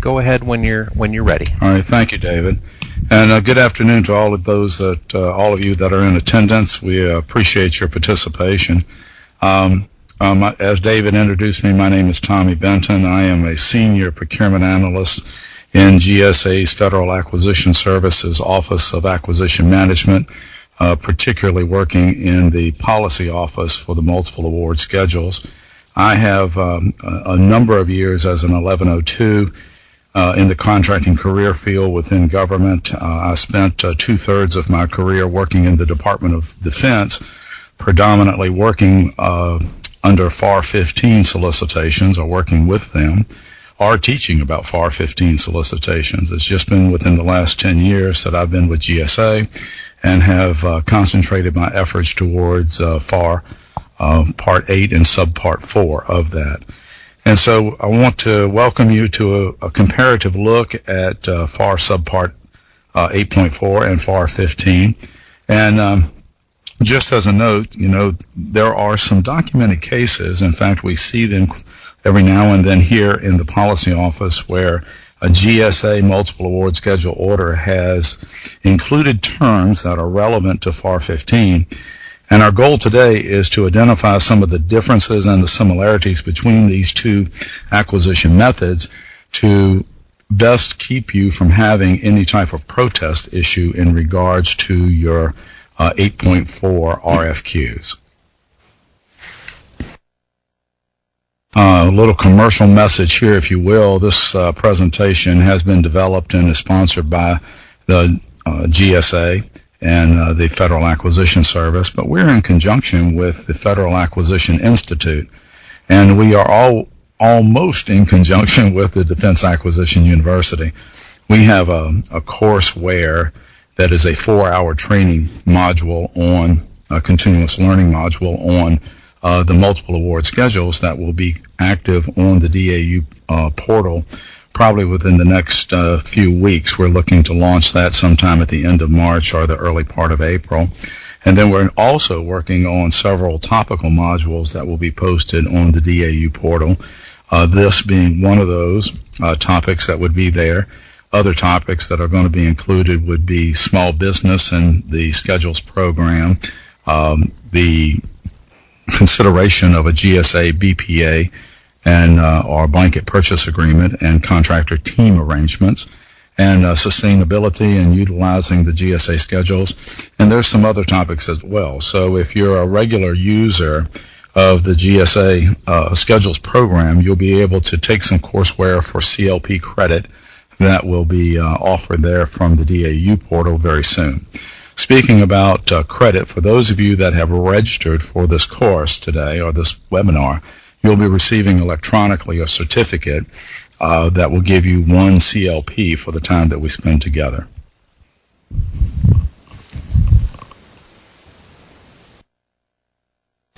go ahead when you're ready. All right, thank you, David. And good afternoon to all of those all of you that are in attendance. We appreciate your participation. As David introduced me, my name is Tommy Benton. I am a senior procurement analyst in GSA's Federal Acquisition Services Office of Acquisition Management, particularly working in the policy office for the multiple award schedules. I have a number of years as an 1102 in the contracting career field within government. I spent 2/3 of my career working in the Department of Defense, predominantly working under FAR 15 solicitations, or working with them, or teaching about FAR 15 solicitations. It's just been within the last 10 years that I've been with GSA and have concentrated my efforts towards FAR Part 8 and Subpart 4 of that. And so I want to welcome you to a comparative look at FAR Subpart 8.4 and FAR 15. And just as a note, there are some documented cases. In fact, we see them every now and then here in the policy office where a GSA multiple award schedule order has included terms that are relevant to FAR 15. And our goal today is to identify some of the differences and the similarities between these two acquisition methods to best keep you from having any type of protest issue in regards to your 8.4 RFQs. A little commercial message here, if you will. This presentation has been developed and is sponsored by the GSA and the Federal Acquisition Service, but we're in conjunction with the Federal Acquisition Institute, and we are almost in conjunction with the Defense Acquisition University. We have a courseware that is a 4-hour training module on a continuous learning module on the multiple award schedules that will be active on the DAU portal probably within the next few weeks. We're looking to launch that sometime at the end of March or the early part of April. And then we're also working on several topical modules that will be posted on the DAU portal, this being one of those topics that would be there. Other topics that are going to be included would be small business and the schedules program, the consideration of a GSA BPA and or blanket purchase agreement and contractor team arrangements, and sustainability and utilizing the GSA schedules. And there's some other topics as well. So if you're a regular user of the GSA schedules program, you'll be able to take some courseware for CLP credit that will be offered there from the DAU portal very soon. Speaking about credit, for those of you that have registered for this course today or this webinar, you'll be receiving electronically a certificate that will give you 1 CLP for the time that we spend together.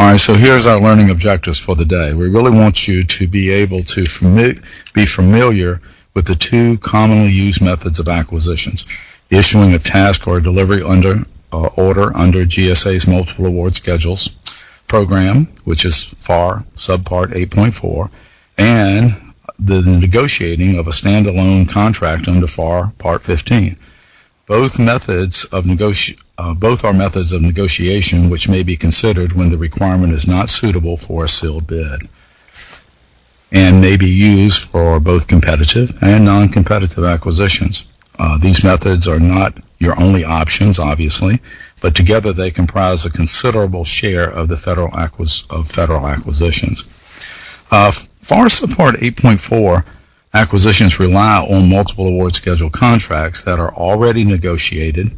All right, so here's our learning objectives for the day. We really want you to be able to be familiar with the two commonly used methods of acquisitions: issuing a task or a delivery order under GSA's multiple award schedules program, which is FAR Subpart 8.4, and the negotiating of a standalone contract under FAR Part 15. Both are methods of negotiation which may be considered when the requirement is not suitable for a sealed bid, and may be used for both competitive and non-competitive acquisitions. These methods are not your only options, obviously, but together they comprise a considerable share of the federal acquisitions. FAR Subpart 8.4 acquisitions rely on multiple award schedule contracts that are already negotiated.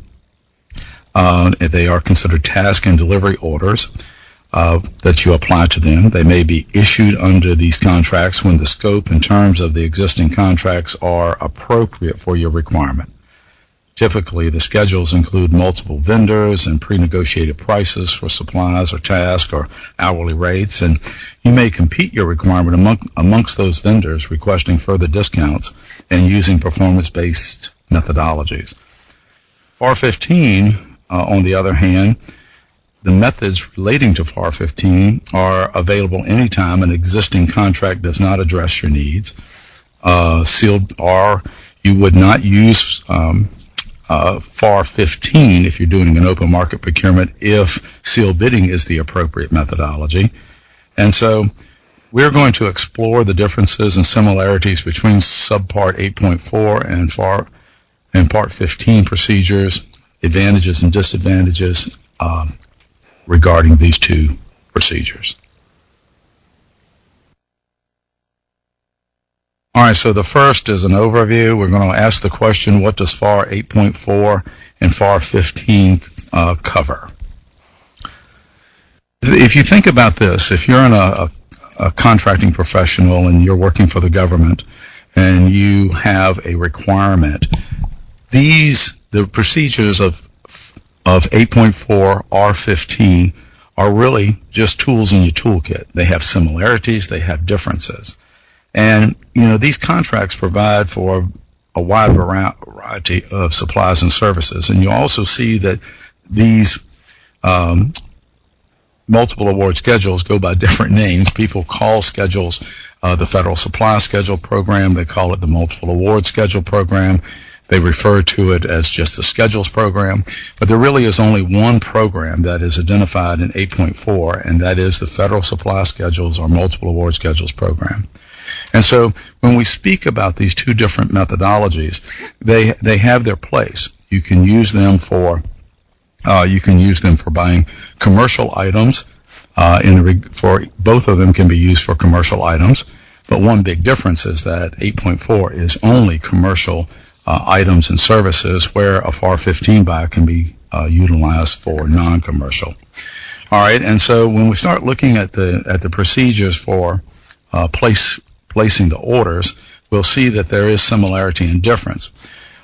They are considered task and delivery orders that you apply to them. They may be issued under these contracts when the scope and terms of the existing contracts are appropriate for your requirement. Typically, the schedules include multiple vendors and pre-negotiated prices for supplies or tasks or hourly rates, and you may compete your requirement amongst those vendors, requesting further discounts and using performance-based methodologies. FAR 15, on the other hand, the methods relating to FAR 15 are available anytime an existing contract does not address your needs. sealed, or you would not use FAR 15 if you're doing an open market procurement if sealed bidding is the appropriate methodology. And so we're going to explore the differences and similarities between Subpart 8.4 and FAR and Part 15 procedures, advantages and disadvantages regarding these two procedures. All right, so the first is an overview. We're going to ask the question, what does FAR 8.4 and FAR 15 cover? If you think about this, if you're in a contracting professional and you're working for the government and you have a requirement, the procedures of 8.4 or 15 are really just tools in your toolkit. They have similarities, they have differences. And, these contracts provide for a wide variety of supplies and services. And you also see that these multiple award schedules go by different names. People call schedules the Federal Supply Schedule Program. They call it the Multiple Award Schedule Program. They refer to it as just the Schedules Program. But there really is only one program that is identified in 8.4, and that is the Federal Supply Schedules or Multiple Award Schedules Program. And so when we speak about these two different methodologies, they have their place. You can use them for buying commercial items. For both of them can be used for commercial items. But one big difference is that 8.4 is only commercial items and services, where a FAR 15 buy can be utilized for non-commercial. All right, and so when we start looking at the procedures for placing the orders, we'll see that there is similarity and difference.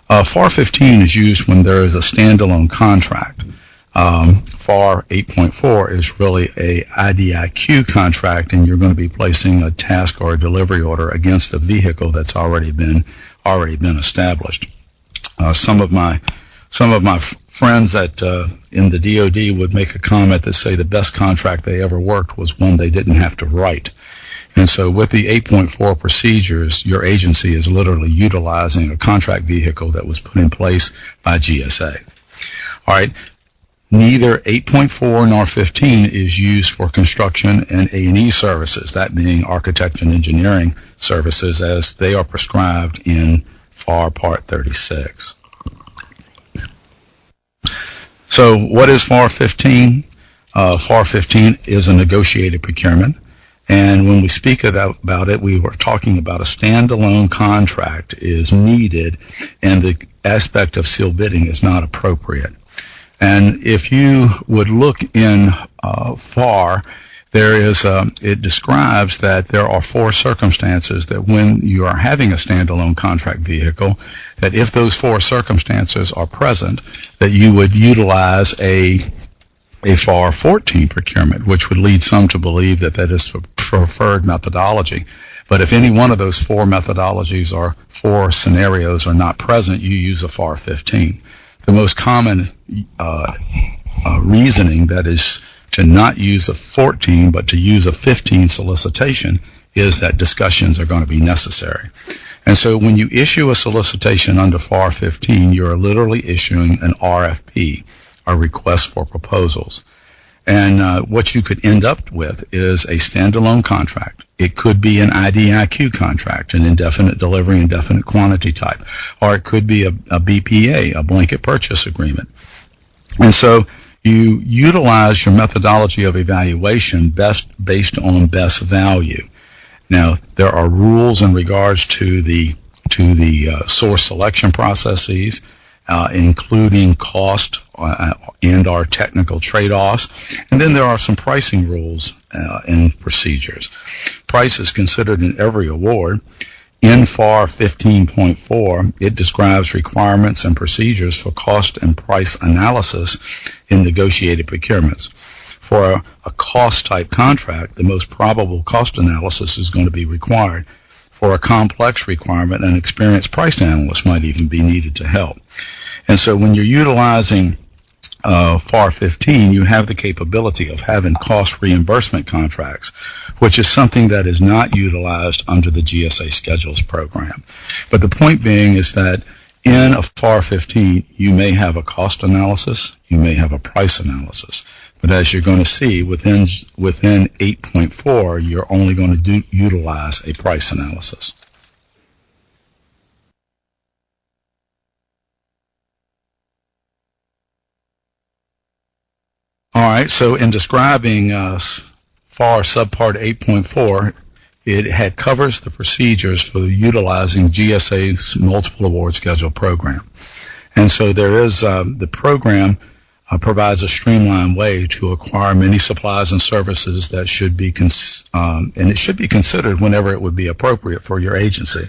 FAR 15 is used when there is a standalone contract. FAR 8.4 is really a IDIQ contract, and you're going to be placing a task or a delivery order against a vehicle that's already been established. Some of my friends in the DoD would make a comment that say the best contract they ever worked was one they didn't have to write. And so with the 8.4 procedures, your agency is literally utilizing a contract vehicle that was put in place by GSA. All right. Neither 8.4 nor 15 is used for construction and A&E services, that being architect and engineering services, as they are prescribed in FAR Part 36. So what is FAR 15? FAR 15 is a negotiated procurement. And when we speak about it, we were talking about a standalone contract is needed, and the aspect of sealed bidding is not appropriate. And if you would look in FAR, it describes that there are four circumstances that when you are having a standalone contract vehicle, that if those four circumstances are present, that you would utilize a FAR 14 procurement, which would lead some to believe that is the preferred methodology. But if any one of those four methodologies or four scenarios are not present, you use a FAR 15. The most common reasoning, that is to not use a 14 but to use a 15 solicitation, is that discussions are going to be necessary. And so when you issue a solicitation under FAR 15, you're literally issuing an RFP, a request for proposals. And what you could end up with is a standalone contract. It could be an IDIQ contract, an indefinite delivery, indefinite quantity type, or it could be a BPA, a blanket purchase agreement. And so you utilize your methodology of evaluation based on best value. Now, there are rules in regards to the source selection processes, including cost and our technical trade-offs. And then there are some pricing rules and procedures. Price is considered in every award. In FAR 15.4, it describes requirements and procedures for cost and price analysis in negotiated procurements. For a cost-type contract, the most probable cost analysis is going to be required. For a complex requirement, an experienced price analyst might even be needed to help. And so when you're utilizing FAR 15, you have the capability of having cost reimbursement contracts, which is something that is not utilized under the GSA schedules program. But the point being is that in a FAR 15, you may have a cost analysis, you may have a price analysis, but as you're going to see within 8.4, you're only going to utilize a price analysis. All right, so in describing FAR Subpart 8.4, it covers the procedures for utilizing GSA's multiple award schedule program. And so there is, the program provides a streamlined way to acquire many supplies and services that should be, and it should be considered whenever it would be appropriate for your agency.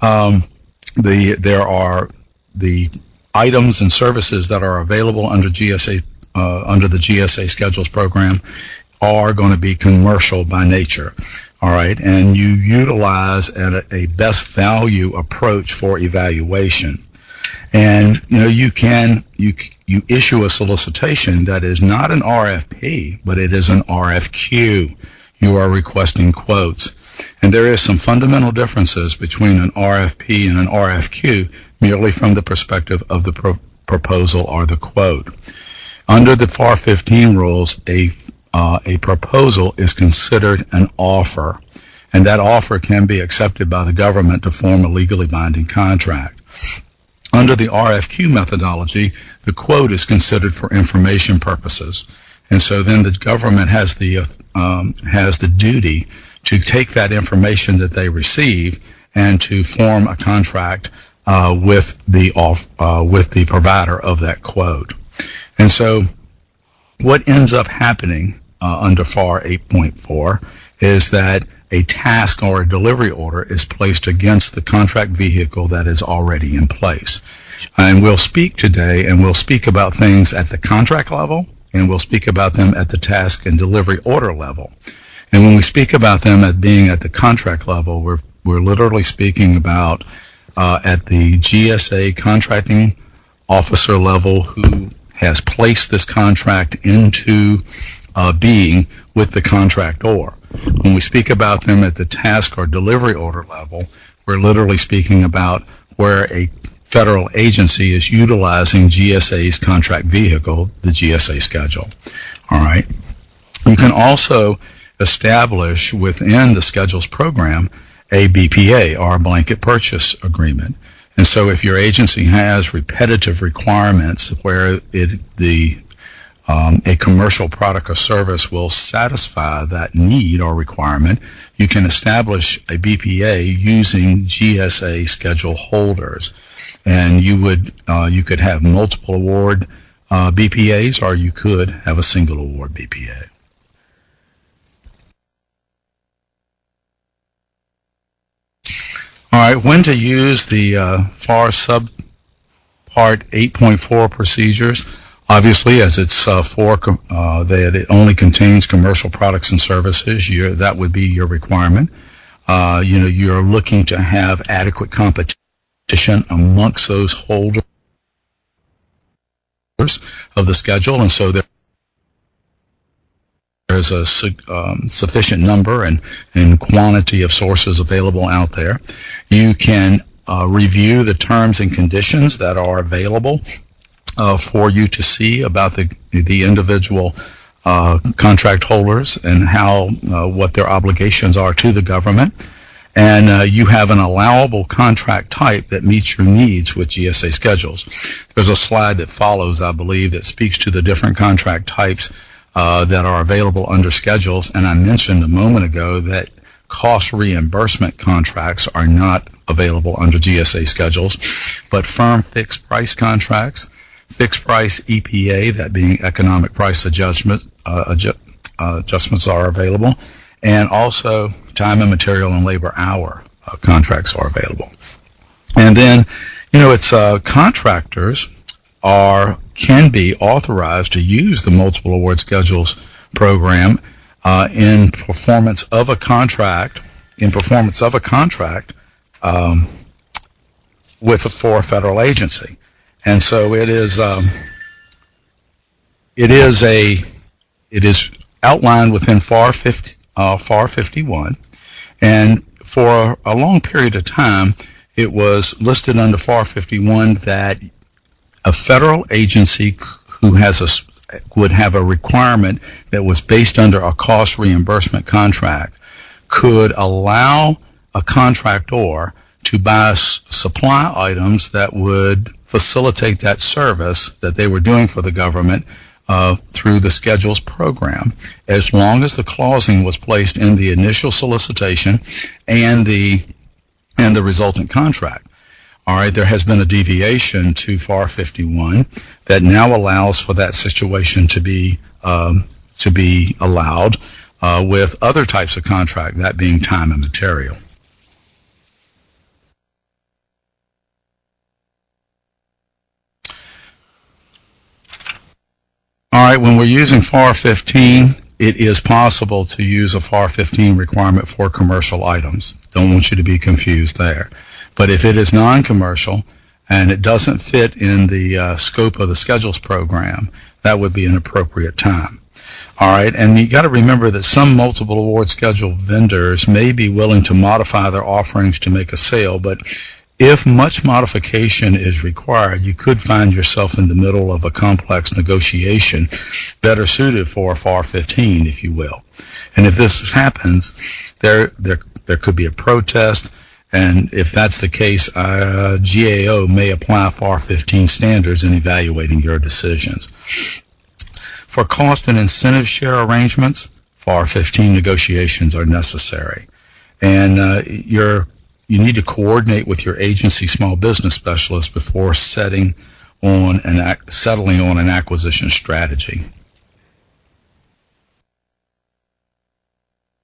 There are the items and services that are available under GSA under the GSA schedules program are going to be commercial by nature, all right, and you utilize a best value approach for evaluation. And you issue a solicitation that is not an RFP, but it is an RFQ. You are requesting quotes, and there is some fundamental differences between an RFP and an RFQ merely from the perspective of the proposal or the quote. Under the FAR 15 rules, a proposal is considered an offer, and that offer can be accepted by the government to form a legally binding contract. Under the RFQ methodology, the quote is considered for information purposes, and so then the government has the duty to take that information that they receive and to form a contract with the provider of that quote. And so what ends up happening under FAR 8.4 is that a task or a delivery order is placed against the contract vehicle that is already in place. And we'll speak today, and we'll speak about things at the contract level, and we'll speak about them at the task and delivery order level. And when we speak about them at being at the contract level, we're literally speaking about at the GSA contracting officer level who has placed this contract into being with the contractor. When we speak about them at the task or delivery order level, we're literally speaking about where a federal agency is utilizing GSA's contract vehicle, the GSA schedule. All right. You can also establish within the schedules program a BPA, or a blanket purchase agreement. And so if your agency has repetitive requirements where a commercial product or service will satisfy that need or requirement, you can establish a BPA using GSA schedule holders. And you could have multiple award BPAs, or you could have a single award BPA. All right, when to use the FAR Subpart 8.4 procedures. Obviously, as it's that it only contains commercial products and services, that would be your requirement. You're looking to have adequate competition amongst those holders of the schedule, and so there's a sufficient number and quantity of sources available out there. You can review the terms and conditions that are available for you to see about the individual contract holders and what their obligations are to the government. And you have an allowable contract type that meets your needs with GSA schedules. There's a slide that follows, I believe, that speaks to the different contract types that are available under schedules, and I mentioned a moment ago that cost reimbursement contracts are not available under GSA schedules, but firm fixed price contracts, fixed price EPA, that being economic price adjustments are available, and also time and material and labor hour contracts are available. And then, it's contractors can be authorized to use the multiple award schedules program in performance of a contract for a federal agency. And so it is it is outlined within FAR 51, and for a long period of time, it was listed under FAR 51 that a federal agency who would have a requirement that was based under a cost reimbursement contract could allow a contractor to buy supply items that would facilitate that service that they were doing for the government through the schedules program, as long as the clausing was placed in the initial solicitation and the resultant contract. All right, there has been a deviation to FAR 51 that now allows for that situation to be allowed with other types of contract, that being time and material. All right, when we're using FAR 15, it is possible to use a FAR 15 requirement for commercial items. Don't want you to be confused there. But if it is non-commercial and it doesn't fit in the scope of the schedules program, that would be an appropriate time. All right, and you got to remember that some multiple award schedule vendors may be willing to modify their offerings to make a sale, but if much modification is required, you could find yourself in the middle of a complex negotiation better suited for FAR 15, if you will. And if this happens, there could be a protest, and if that's the case, GAO may apply FAR 15 standards in evaluating your decisions. For cost and incentive share arrangements, FAR 15 negotiations are necessary. And you need to coordinate with your agency small business specialist before settling on an acquisition strategy.